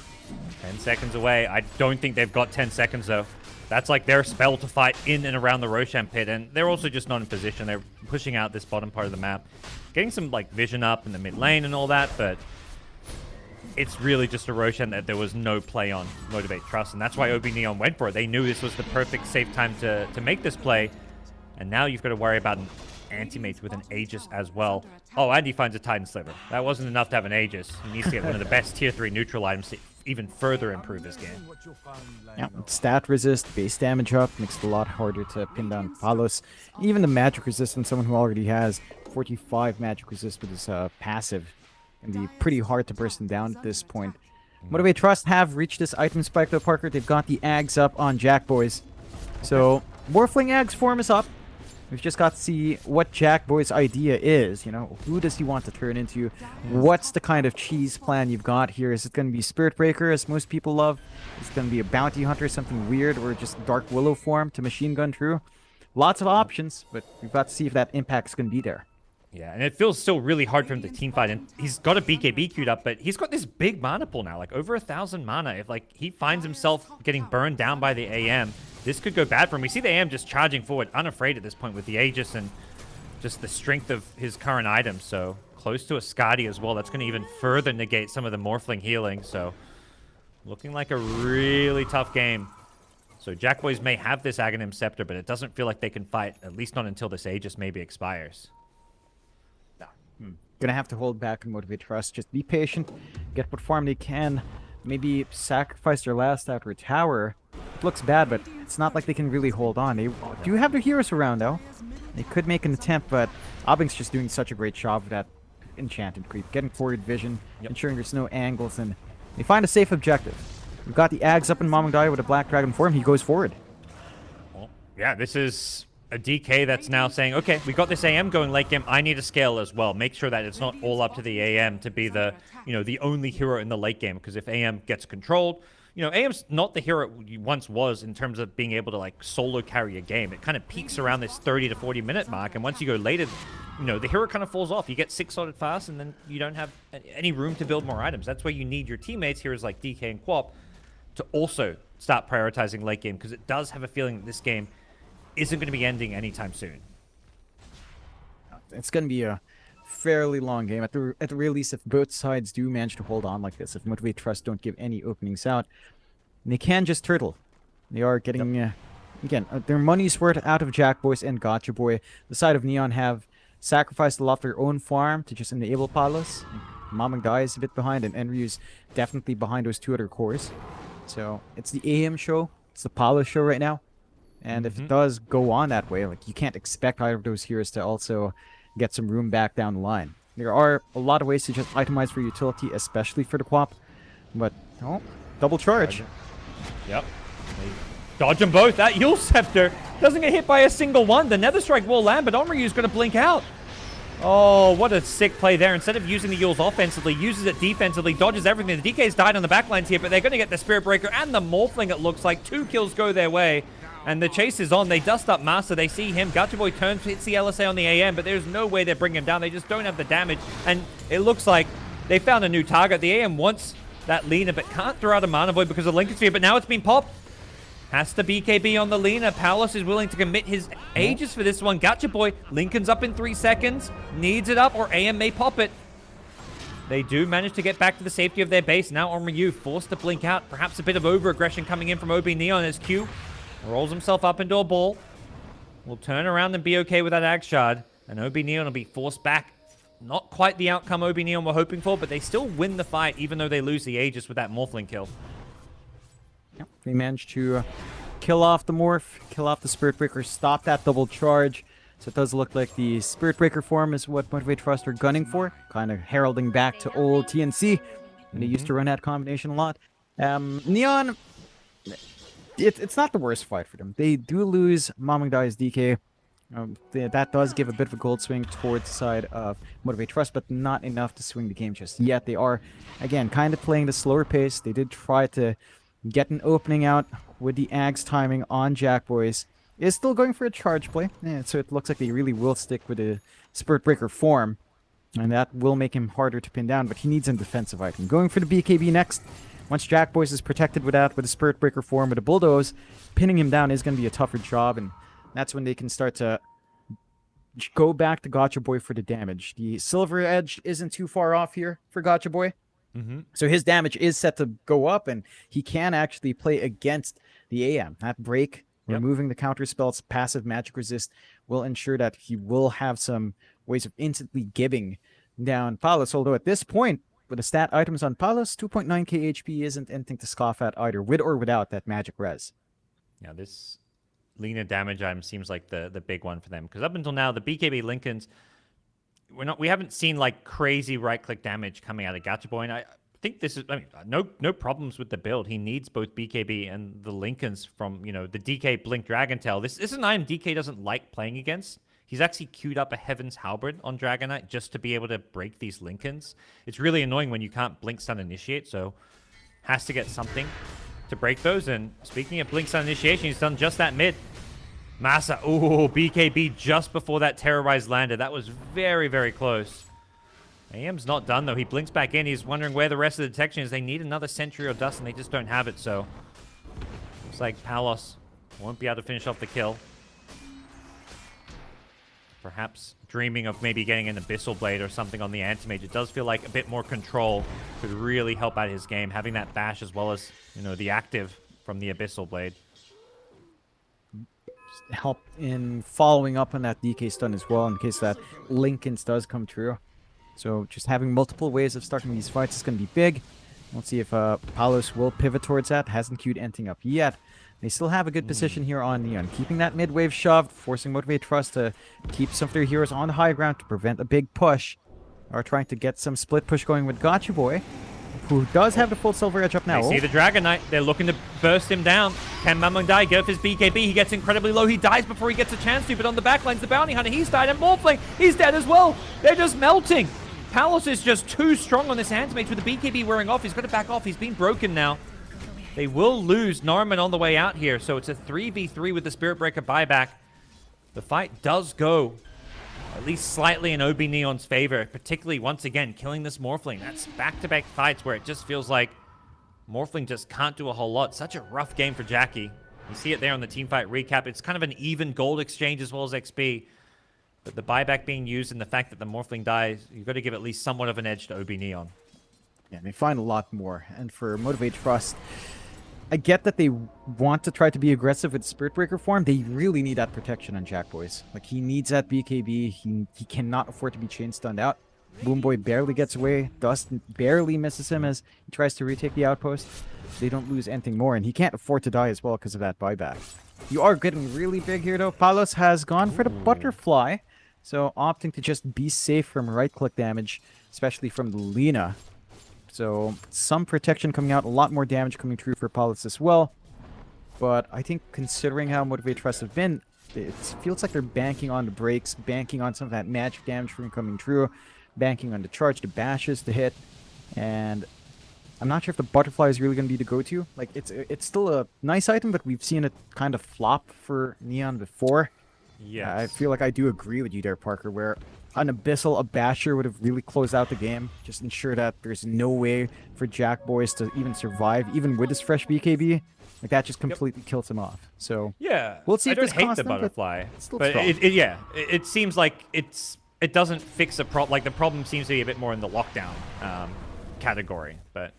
10 seconds away. I don't think they've got 10 seconds, though. That's like their spell to fight in and around the Roshan pit, and they're also just not in position. They're pushing out this bottom part of the map. Getting some like vision up in the mid lane and all that, but it's really just a Roshan that there was no play on Motivate.Trust, and that's why OB.Neon went for it. They knew this was the perfect safe time to make this play, and now you've got to worry about an anti-mate with an Aegis as well. Oh, and he finds a Titan Sliver. That wasn't enough to have an Aegis. He needs to get one of the best tier 3 neutral items to even further improve his game. Yeah, stat resist, base damage up, makes it a lot harder to pin down Palos. Even the magic resistance, someone who already has 45 magic resist with his passive, can be pretty hard to burst him down at this point. Motivate.Trust have reached this item spike though, Parker. They've got the Ags up on Jack Boys. So, Morphling Ags form is up. We've just got to see what Jack Boy's idea is. You know, who does he want to turn into? What's the kind of cheese plan you've got here? Is it going to be Spirit Breaker, as most people love? Is it going to be a Bounty Hunter, something weird, or just Dark Willow form to Machine Gun through? Lots of options, but we've got to see if that impact's going to be there. Yeah, and it feels still really hard for him to team fight, and he's got a BKB queued up, but he's got this big mana pool now, like over 1,000 mana. If like he finds himself getting burned down by the AM, this could go bad for him. We see the AM just charging forward, unafraid at this point with the Aegis and just the strength of his current items. So close to a Skadi as well. That's going to even further negate some of the Morphling healing. So looking like a really tough game. So Jack Boys may have this Aghanim Scepter, but it doesn't feel like they can fight, at least not until this Aegis maybe expires. Gonna have to hold back and Motivate.Trust. Just be patient, get what farm they can. Maybe sacrifice their last after a tower. It looks bad, but it's not like they can really hold on. They do have their heroes around, though. They could make an attempt, but Abing's just doing such a great job with that enchanted creep. Getting forward vision, ensuring there's no angles, and they find a safe objective. We've got the Ags up in Mamangdai with a Black Dragon form. He goes forward. Well, yeah, this is a DK that's now saying, okay, we got this AM going late game. I need to scale as well. Make sure that it's not all up to the AM to be the, you know, the only hero in the late game. Because if AM gets controlled, you know, AM's not the hero it once was in terms of being able to like solo carry a game. It kind of peaks around this 30 to 40 minute mark, and once you go later, you know, the hero kind of falls off. You get 6-slotted fast, and then you don't have any room to build more items. That's why you need your teammates, heroes like DK and Quap, to also start prioritizing late game, because it does have a feeling that this game isn't going to be ending anytime soon. It's going to be a fairly long game. At the real least, if both sides do manage to hold on like this, if Motivate.Trust don't give any openings out, they can just turtle. They are getting, again, their money's worth out of Jack Boys and Gotcha Boy. The side of Neon have sacrificed a lot of their own farm to just enable Palos. Mamangdai is a bit behind, and Enryu's definitely behind those two other cores. So it's the AM show. It's the Palos show right now. And if it does go on that way, like, you can't expect either of those heroes to also get some room back down the line. There are a lot of ways to just itemize for utility, especially for the Quap. But, oh, double charge. Yep. They dodge them both. That Yule Scepter doesn't get hit by a single one. The Nether Strike will land, but Onryu's going to blink out. Oh, what a sick play there. Instead of using the Yules offensively, uses it defensively, dodges everything. The DK's died on the backlines here, but they're going to get the Spirit Breaker and the Morphling, it looks like. 2 kills go their way. And the chase is on. They dust up Master. They see him. Gotcha Boy turns, hits the LSA on the AM, but there's no way they're bringing him down. They just don't have the damage. And it looks like they found a new target. The AM wants that Lina, but can't throw out a Mana Void because of Lincoln Sphere. But now it's been popped. Has to BKB on the Lina. Palos is willing to commit his Aegis for this one. Gotcha Boy. Lincoln's up in 3 seconds. Needs it up, or AM may pop it. They do manage to get back to the safety of their base. Now Onryu forced to blink out. Perhaps a bit of over-aggression coming in from OB.Neon as Q rolls himself up into a ball. Will turn around and be okay with that Ag Shard. And OB.Neon will be forced back. Not quite the outcome OB.Neon were hoping for, but they still win the fight, even though they lose the Aegis with that Morphling kill. Yep, they managed to kill off the Morph, kill off the Spirit Breaker, stop that double charge. So it does look like the Spirit Breaker form is what Motivate.Trust are gunning for. Kind of heralding back to old TNC. And they used to run that combination a lot. Neon, it's not the worst fight for them. They do lose Mamangdai's DK. That does give a bit of a gold swing towards the side of Motivate.Trust, but not enough to swing the game just yet. They are, again, kind of playing the slower pace. They did try to get an opening out with the Ags timing on Jack Boys. is still going for a charge play. Yeah, so it looks like they really will stick with the Spirit Breaker form. And that will make him harder to pin down, but he needs a defensive item. Going for the BKB next. Once Jackboys is protected with that, with a Spirit Breaker form, with a Bulldoze, pinning him down is going to be a tougher job, and that's when they can start to go back to Gotcha Boy for the damage. The Silver Edge isn't too far off here for Gotcha Boy. So his damage is set to go up, and he can actually play against the AM. That break, removing the counter spells, passive magic resist, will ensure that he will have some ways of instantly giving down Palos. Although at this point, with the stat items on Palos, 2.9k HP isn't anything to scoff at either, with or without that magic res. Yeah, this Lina damage item seems like the big one for them, because up until now, the BKB Lincolns, we haven't seen like crazy right-click damage coming out of Gacha Boy, and I think this is, I mean, no problems with the build. He needs both BKB and the Lincolns from, you know, the DK Blink Dragon Tail. This is an item DK doesn't like playing against. He's actually queued up a Heaven's Halberd on Dragonite just to be able to break these Lincolns. It's really annoying when you can't Blink Stun Initiate, so has to get something to break those. And speaking of Blink Stun Initiation, he's done just that mid. Massa, ooh, BKB just before that Terrorize landed. That was very, very close. AM's not done, though. He blinks back in. He's wondering where the rest of the detection is. They need another Sentry or Dust, and they just don't have it, so looks like Palos won't be able to finish off the kill. Perhaps dreaming of maybe getting an Abyssal Blade or something on the Anti-Mage. It does feel like a bit more control could really help out his game, having that bash as well as, you know, the active from the Abyssal Blade. Help in following up on that DK stun as well, in case that Lincoln's does come true. So just having multiple ways of starting these fights is going to be big. We'll see if Palos will pivot towards that. Hasn't queued anything up yet. They still have a good position here on Neon, keeping that mid wave shoved, forcing Motivate.Trust to keep some of their heroes on the high ground to prevent a big push. Are trying to get some split push going with Gotcha Boy, who does have the full Silver Edge up now. They see the Dragonite. They're looking to burst him down. Can Mamundai get off his BKB? He gets incredibly low. He dies before he gets a chance to, but on the backlines, the Bounty Hunter, he's died, and Morphling, he's dead as well. They're just melting. Palos is just too strong on this Anti-Mage with the BKB wearing off. He's got to back off. He's been broken now. They will lose Norman on the way out here, so it's a 3v3 with the Spirit Breaker buyback. The fight does go at least slightly in OB.Neon's favor, particularly once again killing this Morphling. That's back-to-back fights where it just feels like Morphling just can't do a whole lot. Such a rough game for Jackie. You see it there on the teamfight recap. It's kind of an even gold exchange as well as XP. But the buyback being used and the fact that the Morphling dies, you've got to give at least somewhat of an edge to OB.Neon. Yeah, they find a lot more. And for Motivate.Trust, I get that they want to try to be aggressive with Spirit Breaker form. They really need that protection on Jackboys. Like, he needs that BKB. He cannot afford to be chain stunned out. Boomboy barely gets away. Dust barely misses him as he tries to retake the outpost. They don't lose anything more, and he can't afford to die as well because of that buyback. You are getting really big here, though. Palos has gone for the Butterfly, so opting to just be safe from right-click damage, especially from the Lina. So some protection coming out, a lot more damage coming through for Palos as well. But I think considering how Motivate.Trust have been, it feels like they're banking on the breaks, banking on some of that magic damage from coming through, banking on the charge, the bashes to hit. And I'm not sure if the Butterfly is really going to be the go-to. Like, it's still a nice item, but we've seen it kind of flop for Neon before. Yes. I feel like I do agree with you there, Parker, where an Abyssal, a Basher would have really closed out the game. Just ensure that there's no way for Jackboys to even survive, even with his fresh BKB. Like, that just completely kills him off. So yeah, we'll see I if don't this hate costs the them, Butterfly, still but strong. it seems like it doesn't fix a problem. Like, the problem seems to be a bit more in the lockdown category, but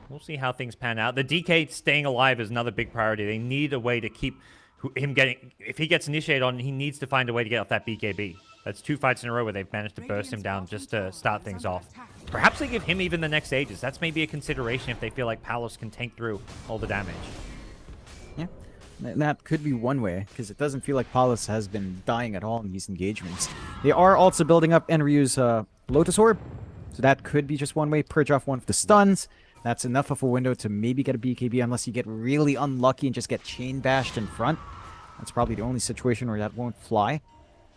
we'll see how things pan out. The DK staying alive is another big priority. They need a way to keep him getting... If he gets initiated on, he needs to find a way to get off that BKB. That's 2 fights in a row where they've managed to burst him down just to start things off. Perhaps they give him even the next Aegis. That's maybe a consideration if they feel like Palos can tank through all the damage. Yeah, that could be one way, because it doesn't feel like Palos has been dying at all in these engagements. They are also building up Enryu's Lotus Orb, so that could be just one way. Purge off one of the stuns. That's enough of a window to maybe get a BKB, unless you get really unlucky and just get chain bashed in front. That's probably the only situation where that won't fly.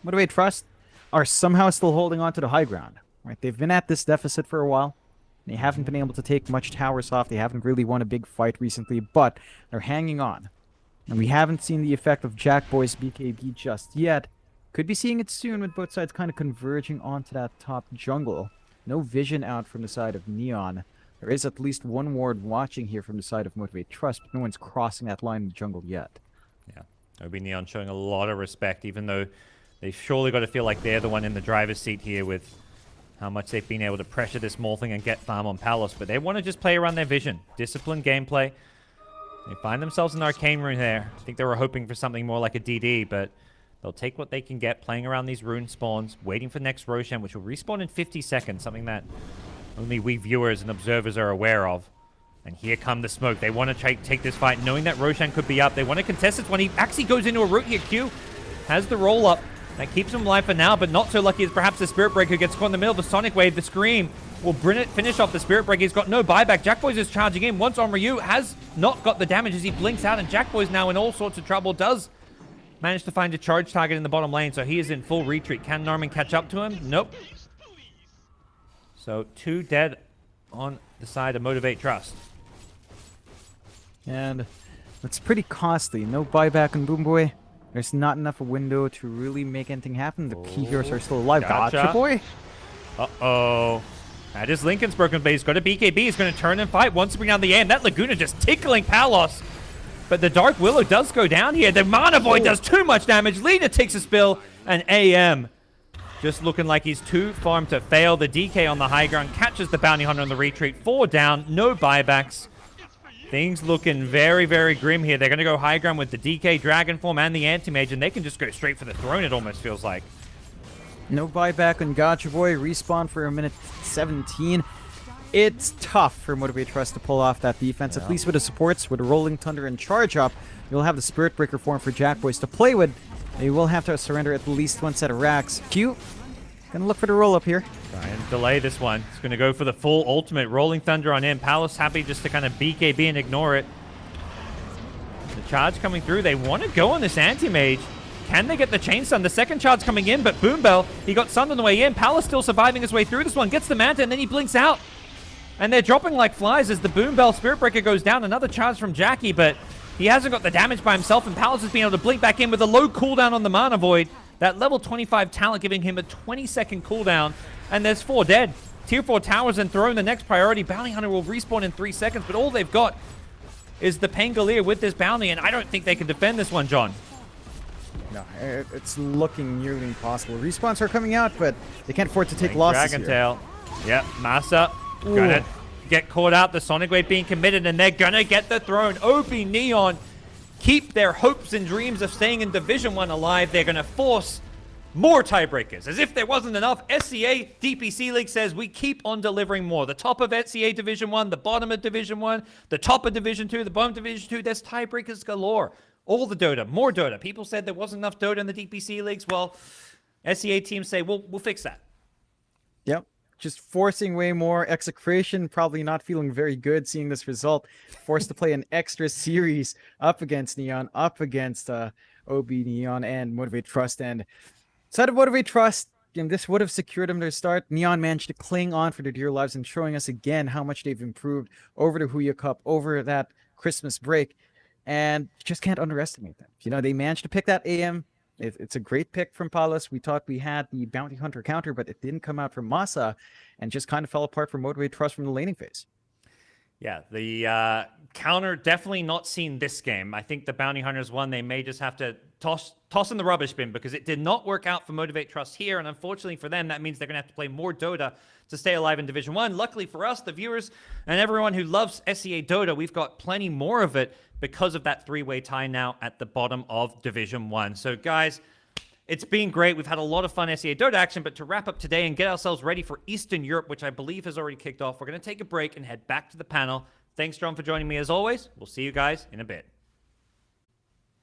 Motivate.Trust are somehow still holding on to the high ground. Right? They've been at this deficit for a while. They haven't been able to take much towers off. They haven't really won a big fight recently, but they're hanging on. And we haven't seen the effect of Jackboy's BKB just yet. Could be seeing it soon with both sides kind of converging onto that top jungle. No vision out from the side of Neon. There is at least one ward watching here from the side of Motivate.Trust, but no one's crossing that line in the jungle yet. Yeah, OB.Neon showing a lot of respect, even though they've surely got to feel like they're the one in the driver's seat here with how much they've been able to pressure this Morphling and get farm on Palos. But they want to just play around their vision. Disciplined gameplay. They find themselves in the Arcane Rune there. I think they were hoping for something more like a DD, but they'll take what they can get, playing around these rune spawns, waiting for next Roshan, which will respawn in 50 seconds, something that only we viewers and observers are aware of. And here come the smoke. They want to take this fight, knowing that Roshan could be up. They want to contest this one. He actually goes into a root here. Q has the roll up. That keeps him alive for now, but not so lucky as perhaps the Spirit Breaker gets caught in the middle of the Sonic Wave. The Scream will finish off the Spirit Breaker. He's got no buyback. Jackboy's is charging in. Once on Ryu, has not got the damage as he blinks out, and Jackboy's now in all sorts of trouble. Does manage to find a charge target in the bottom lane, so he is in full retreat. Can Norman catch up to him? Nope. So 2 dead on the side of Motivate.Trust. And it's pretty costly. No buyback on Boomboy. There's not enough a window to really make anything happen. The key heroes are still alive. Gotcha, boy. Uh-oh. That is Lincoln's broken base. Got a BKB. He's going to turn and fight. Wants to bring down the aim. That Laguna just tickling Palos. But the Dark Willow does go down here. The Mana Void does too much damage. Lina takes a spill. And AM just looking like he's too farm to fail. The DK on the high ground catches the Bounty Hunter on the retreat. 4 down. No buybacks. Things looking very, very grim here. They're going to go high ground with the DK, Dragon Form, and the Anti-Mage, and they can just go straight for the throne, it almost feels like. No buyback on Gotcha Boy. Respawn for a minute 17. It's tough for Motivate.Trust to pull off that defense, at least with the supports, with a Rolling Thunder and Charge Up. You'll have the Spirit Breaker form for Jackboys to play with. They will have to surrender at least one set of racks. Q, gonna look for the roll up here. Try and delay this one. It's gonna go for the full ultimate. Rolling Thunder on him. Palos happy just to kind of BKB and ignore it. The charge coming through. They want to go on this Anti-Mage. Can they get the Chain Stun? The second charge coming in, but Boom Bell, he got stunned on the way in. Palos still surviving his way through this one. Gets the Manta, and then he blinks out. And they're dropping like flies as the Boom Bell Spirit Breaker goes down. Another charge from Jackie, but he hasn't got the damage by himself, and Palos has been able to blink back in with a low cooldown on the Mana Void. That level 25 talent giving him a 20-second cooldown. And there's 4 dead. Tier 4 towers and throne the next priority. Bounty Hunter will respawn in 3 seconds, but all they've got is the Pangolier with this bounty, and I don't think they can defend this one, John. No, it's looking nearly impossible. Respawns are coming out, but they can't afford to take losses Dragon here. Tail. Yep, Massa gonna get caught out. The Sonic Wave being committed, and they're gonna get the throne. OB.Neon keep their hopes and dreams of staying in Division 1 alive. They're gonna force more tiebreakers. As if there wasn't enough, SCA DPC League says we keep on delivering more. The top of SCA Division 1, the bottom of Division 1, the top of Division 2, the bottom of Division 2, there's tiebreakers galore. All the Dota, more Dota. People said there wasn't enough Dota in the DPC Leagues. Well, SCA teams say, we'll fix that. Yep. Just forcing way more. Execration probably not feeling very good seeing this result. Forced to play an extra series up against Neon, up against OB.Neon and Motivate.Trust. And side of Motivate.Trust, this would have secured them their start. Neon managed to cling on for their dear lives and showing us again how much they've improved over the Huya Cup, over that Christmas break. And just can't underestimate them. You know, they managed to pick that AM. It's a great pick from Palos. We thought we had the Bounty Hunter counter, but it didn't come out from Massa and just kind of fell apart for Motivate.Trust from the laning phase. Yeah, the counter definitely not seen this game. I think the Bounty Hunters won. They may just have to toss in the rubbish bin because it did not work out for Motivate.Trust here. And unfortunately for them, that means they're going to have to play more Dota to stay alive in Division 1. Luckily for us, the viewers, and everyone who loves SCA Dota, we've got plenty more of it because of that 3-way tie now at the bottom of Division 1. So guys, it's been great. We've had a lot of fun SCA Dota action, but to wrap up today and get ourselves ready for Eastern Europe, which I believe has already kicked off, we're going to take a break and head back to the panel. Thanks, John, for joining me as always. We'll see you guys in a bit.